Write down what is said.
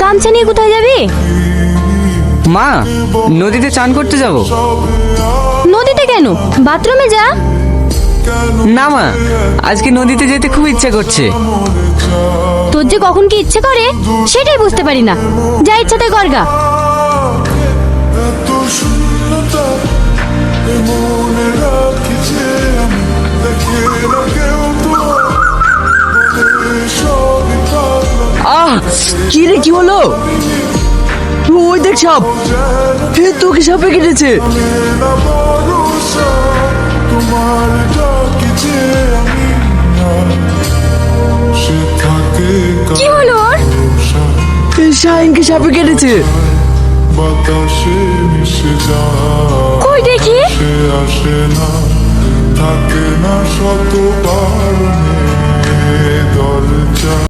গামছা নিয়ে কোথায় যাবি? মা, নদীতে চান করতে যাব। নদীতে কেন? বাথরুমে যা। না মা, আজকে নদীতে যেতে খুব ইচ্ছে করছে। তোর যে কখন কি ইচ্ছে করে সেটাই বুঝতে পারি না। যা ইচ্ছাতে করগা। আহ, কি রে, কি হলো? ওই দেখ সাপ। তোকে সাপে কেটেছে। কি হলো ওর? শাহিনকে সাপে কেটেছে। কই দেখি। আসে না, থাকে না শত কারণে দরজা।